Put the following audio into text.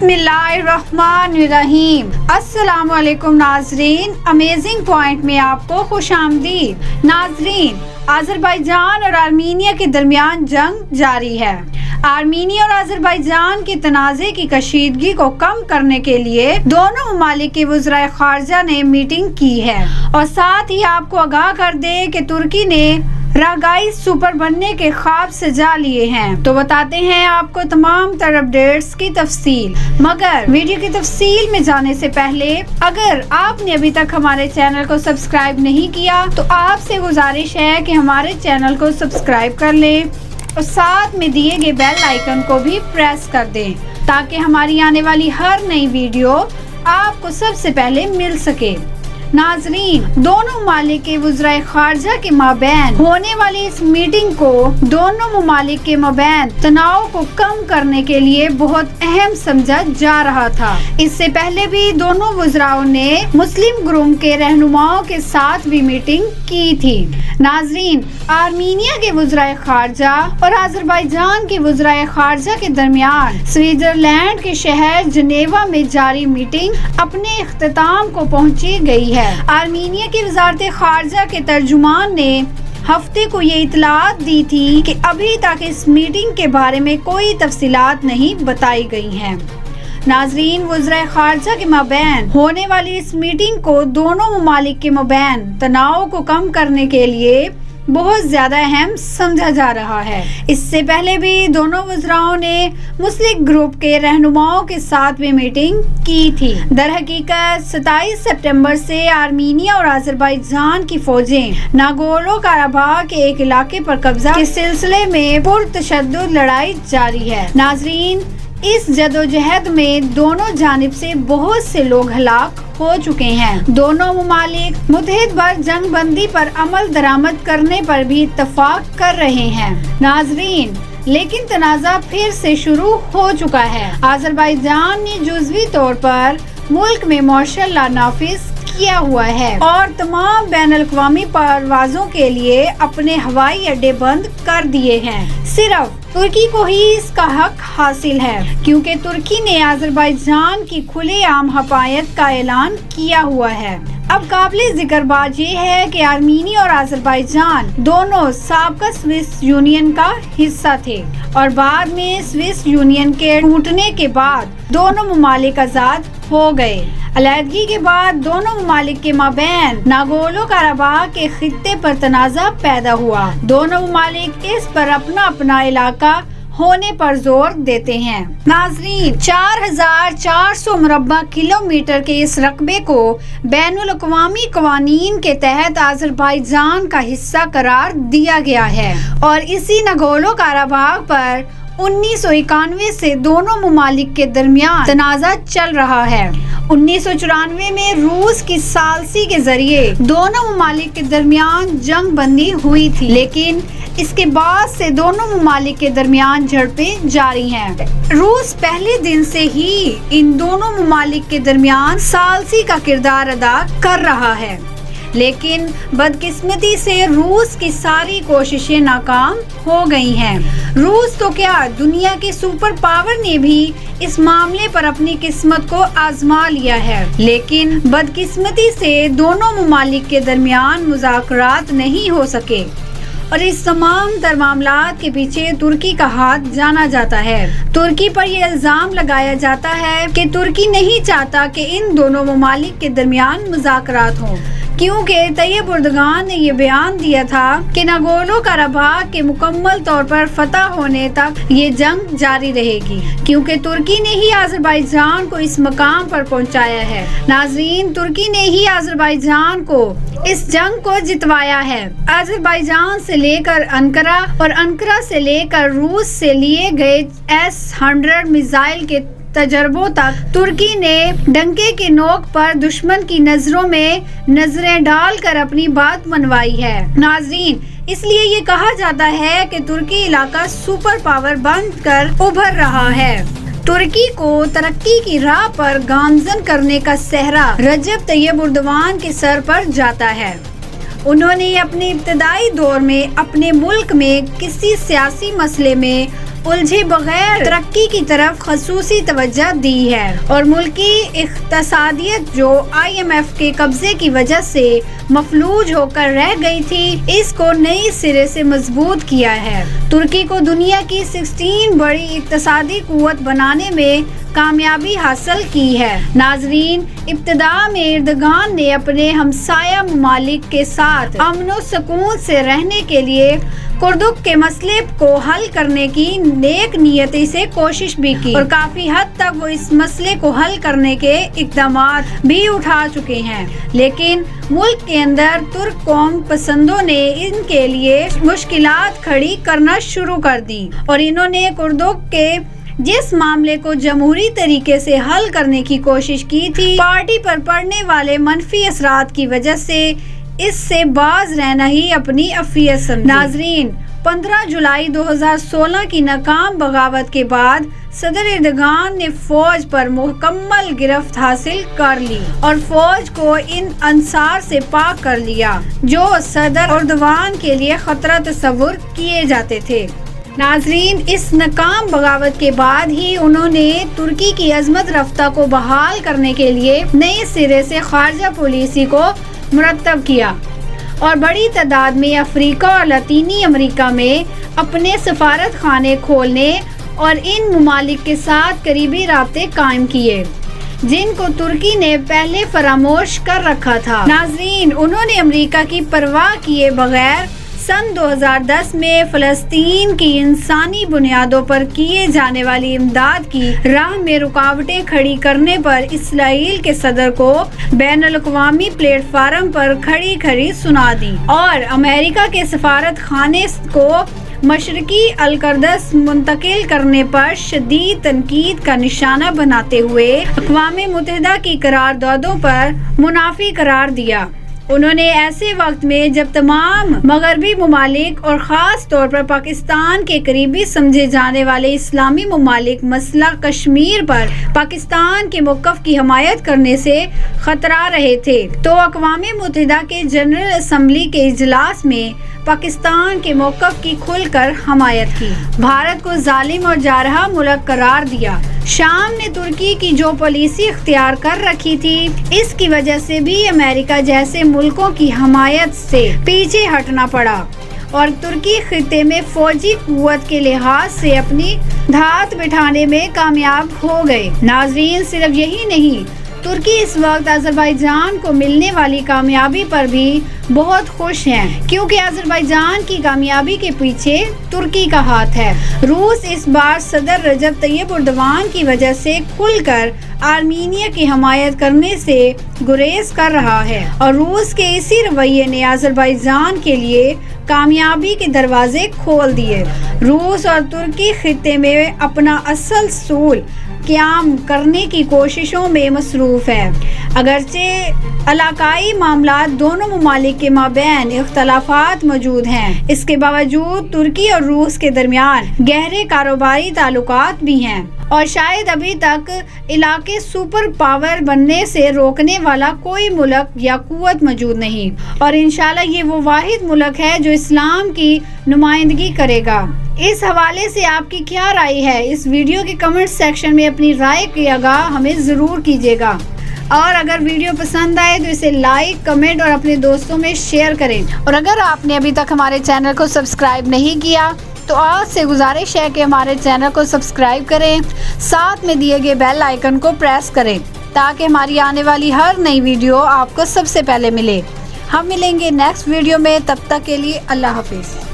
बिस्मिल्लाहिर्रहमानिर्रहीम। अस्सलाम वालेकुम नाजरीन, अमेजिंग पॉइंट में आपको खुश आमदीद। नाजरीन, अज़रबैजान और आर्मीनिया के दरमियान जंग जारी है। आर्मीनिया और अज़रबैजान के तनाज़े की कशीदगी को कम करने के लिए दोनों ममालिक के वज़राए ख़ारजा ने मीटिंग की है और साथ ही आपको आगाह कर दे कि तुर्की ने रागाई सुपर बनने के ख्वाब सजा लिए हैं। तो बताते हैं आपको तमाम तर अपडेट्स की तफसील, मगर वीडियो की तफसील में जाने से पहले अगर आपने अभी तक हमारे चैनल को सब्सक्राइब नहीं किया तो आपसे गुजारिश है कि हमारे चैनल को सब्सक्राइब कर लें और साथ में दिए गए बेल आइकन को भी प्रेस कर दें ताकि हमारी आने वाली हर नई वीडियो आपको सबसे पहले मिल सके। नाजरीन, दोनों ममालिक के वज़राए ख़ारजा के माबैन होने वाली इस मीटिंग को दोनों ममालिक के माबैन तनाव को कम करने के लिए बहुत अहम समझा जा रहा था। इससे पहले भी दोनों वज़राओं ने मुस्लिम ग्रुप के रहनुमाओं के साथ भी मीटिंग की थी। नाजरीन, आर्मीनिया के वज़राए ख़ारजा और अज़रबैजान के वज़राए ख़ारजा के दरमियान स्विट्ज़रलैंड के शहर जनेवा में जारी मीटिंग अपने इख्तिताम को पहुंची गई है। आर्मीनिया की वज़ारत ख़ारजा के तर्जुमान ने हफ्ते को ये इतलात दी थी कि अभी तक इस मीटिंग के बारे में कोई तफसीलात नहीं बताई गई हैं। नाजरीन, वज़राए ख़ारजा के माबैन होने वाली इस मीटिंग को दोनों ममालिक के माबैन तनाव को कम करने के लिए बहुत ज़्यादा अहम समझा जा रहा है। इससे पहले भी दोनों वज़राओं ने मुस्लिम ग्रुप के रहनुमाओं के साथ भी मीटिंग की थी। दरहकीकत 27 सितंबर से आर्मीनिया और अज़रबैजान की फौजें नागोर्नो कराबाख के एक इलाके पर कब्जा के सिलसिले में पुरतशद्दुद लड़ाई जारी है। नाजरीन, इस जदोजहद में दोनों जानिब से बहुत से लोग हलाक हो चुके हैं। दोनों ममालिक मुतहिद बर जंग बंदी पर अमल दरामद करने पर भी इत्तफाक कर रहे हैं। नाजरीन, लेकिन तनाज़ा फिर से शुरू हो चुका है। अज़रबैजान ने जुज़वी तौर पर मुल्क में मार्शल लॉ नाफिज किया हुआ है और तमाम बैनुल-अक़वामी परवाज़ों के लिए अपने हवाई अड्डे बंद कर दिए हैं। सिर्फ तुर्की को ही इसका हक हासिल है क्योंकि तुर्की ने अज़रबैजान की खुलेआम हमायत का ऐलान किया हुआ है। अब काबिले जिक्र बात ये है कि आर्मीनिया और अज़रबैजान दोनों साबका स्विस यूनियन का हिस्सा थे और बाद में स्विस यूनियन के टूटने के बाद दोनों ममालिक आज़ाद हो गए। अलहदगी के बाद दोनों ममालिक के माबैन नागोर्नो कराबाख के खित्ते पर तनाज़ा पैदा हुआ। दोनों ममालिक इस पर अपना अपना इलाका होने पर जोर देते हैं। नाजरीन, 4400 मुरब्बा किलोमीटर के इस रकबे को बैनुल-अक़वामी क़वानीन के तहत अज़रबैजान का हिस्सा करार दिया गया है और इसी नागोर्नो कराबाख पर 1991 से दोनों ममालिक के दरमियान तनाज़ा चल रहा है। 1994 में रूस की सालसी के जरिए दोनों ममालिक के दरमियान जंग बंदी हुई थी, लेकिन इसके बाद से दोनों ममालिक के दरमियान झड़पें जारी हैं। रूस पहले दिन से ही इन दोनों ममालिक के दरमियान सालसी का किरदार अदा कर रहा है, लेकिन बदकिस्मती से रूस की सारी कोशिशें नाकाम हो गई हैं। रूस तो क्या, दुनिया के सुपर पावर ने भी इस मामले पर अपनी किस्मत को आजमा लिया है, लेकिन बदकिस्मती से दोनों ममालिक के दरमियान मुज़ाकरात नहीं हो सके और इस तमाम तर मामलात के पीछे तुर्की का हाथ जाना जाता है। तुर्की पर यह इल्जाम लगाया जाता है कि तुर्की नहीं चाहता कि इन दोनों ममालिक के दरमियान मुज़ाकरात हों क्योंकि तैयब एर्दोगान ने ये बयान दिया था कि नागोर्नो कराबाख के मुकम्मल तौर पर फतह होने तक ये जंग जारी रहेगी क्योंकि तुर्की ने ही अज़रबैजान को इस मकाम पर पहुंचाया है। नाजरीन, तुर्की ने ही अज़रबैजान को इस जंग को जितवाया है। अज़रबैजान से लेकर अंकारा और अंकारा से लेकर रूस से लिए गए S-100 मिसाइल के तजर्बों तक तुर्की ने डंके की नोक पर दुश्मन की नजरों में नजरें डालकर अपनी बात मनवाई है। नाजरीन, इसलिए ये कहा जाता है कि तुर्की इलाका सुपर पावर बनकर उभर रहा है। तुर्की को तरक्की की राह पर गामजन करने का सेहरा रजब तैयब एर्दोगान के सर पर जाता है। उन्होंने अपने इब्तदाई दौर में अपने मुल्क में किसी सियासी मसले में उलझे बगैर तरक्की की तरफ खसूसी तवज्जो दी है और मुल्की इक्तसादियत जो IMF के कब्जे की वजह से मफलूज होकर रह गई थी, इसको नई सिरे से मजबूत किया है। तुर्की को दुनिया की 16 बड़ी इक्तसादी कुव्वत बनाने में कामयाबी हासिल की है। नाजरीन, इब्तिदा में एर्दोगान ने अपने हमसाया ममालिक के साथ अमन व सुकून से रहने के लिए कुर्दुक के मसले को हल करने की नेक नियति से कोशिश भी की और काफी हद तक वो इस मसले को हल करने के इक़दामात भी उठा चुके हैं, लेकिन मुल्क के अंदर तुर्क कौम पसंदों ने इनके लिए मुश्किलात खड़ी करना शुरू कर दी और इन्होंने कुर्दुक के जिस मामले को जमहूरी तरीके से हल करने की कोशिश की थी, पार्टी पर पड़ने वाले मनफी असरात की वजह से इससे बाज रहना ही अपनी अफियत समझी। नाजरीन, 15 जुलाई 2016 की नाकाम बगावत के बाद सदर एर्दोगान ने फौज पर मुकम्मल गिरफ्त हासिल कर ली और फौज को इन अंसार से पाक कर लिया जो सदर एर्दोगान के लिए खतरा तस्वुर किए जाते थे। नाजरीन, इस नाकाम बगावत के बाद ही उन्होंने तुर्की की अजमत रफ्ता को बहाल करने के लिए नए सिरे से खारजा पॉलिसी को मुरतब किया और बड़ी तादाद में अफ्रीका और लतीनी अमेरिका में अपने सफारत खाने खोलने और इन ममालिक के साथ करीबी राब्ते कायम किए जिनको तुर्की ने पहले फरामोश कर रखा था। नाजरीन, उन्होंने अमेरिका की परवाह किए बगैर सन 2010 में फ़लस्तीन की इंसानी बुनियादों पर किए जाने वाली इमदाद की राह में रुकावटें खड़ी करने पर इसराइल के सदर को बैनुल-अक़वामी प्लेटफार्म पर खड़ी खड़ी सुना दी और अमेरिका के सफारत खाने को मशरकी अल-क़ुद्स मुंतकिल करने पर शदीद तनकीद का निशाना बनाते हुए अक़वाम मुत्तहिदा की करारदादों पर मुनाफी करार दिया। उन्होंने ऐसे वक्त में जब तमाम मगरबी ममालिक और ख़ास तौर पर पाकिस्तान के करीबी समझे जाने वाले इस्लामी ममालिक मसला कश्मीर पर पाकिस्तान के मौक़िफ़ की हमायत करने से खतरा रहे थे, तो अक़वाम मुत्तहिदा के जनरल असम्बली के इजलास में पाकिस्तान के मौक़िफ़ की खुलकर हमायत की, भारत को जालिम और जारहा मुल्क करार दिया। शाम ने तुर्की की जो पॉलिसी इख्तियार कर रखी थी, इसकी वजह से भी अमेरिका जैसे मुल्कों की हमायत से पीछे हटना पड़ा और तुर्की खित्ते में फौजी कुव्वत के लिहाज से अपनी धात बिठाने में कामयाब हो गए। नाजरीन, सिर्फ यही नहीं, तुर्की इस वक्त अज़रबैजान को मिलने वाली कामयाबी पर भी बहुत खुश हैं, क्योंकि अज़रबैजान की कामयाबी के पीछे तुर्की का हाथ है। रूस इस बार सदर रजब तैयब एर्दोगान की वजह से खुलकर आर्मीनिया की हमायत करने से गुरेज कर रहा है और रूस के इसी रवैये ने अज़रबैजान के लिए कामयाबी के दरवाजे खोल दिए। रूस और तुर्की खित्ते में अपना असल सूल क़याम करने की कोशिशों में मसरूफ़ है। अगरचे इलाकाई मामलात दोनों ममालिक के माबैन इख्तलाफात मौजूद हैं, इसके बावजूद तुर्की और रूस के दरमियान गहरे कारोबारी ताल्लुकात भी हैं और शायद अभी तक इलाके सुपर पावर बनने से रोकने वाला कोई मुल्क या कुव्वत मौजूद नहीं और इंशाल्लाह ये वो वाहिद मुल्क है जो इस्लाम की नुमाइंदगी करेगा। इस हवाले से आपकी क्या राय है? इस वीडियो के कमेंट सेक्शन में अपनी राय की आगाह हमें ज़रूर कीजिएगा और अगर वीडियो पसंद आए तो इसे लाइक, कमेंट और अपने दोस्तों में शेयर करें। और अगर आपने अभी तक हमारे चैनल को सब्सक्राइब नहीं किया तो आज से गुजारिश है कि हमारे चैनल को सब्सक्राइब करें, साथ में दिए गए बेल आइकन को प्रेस करें ताकि हमारी आने वाली हर नई वीडियो आपको सबसे पहले मिले। हम मिलेंगे नेक्स्ट वीडियो में, तब तक के लिए अल्लाह हाफिज़।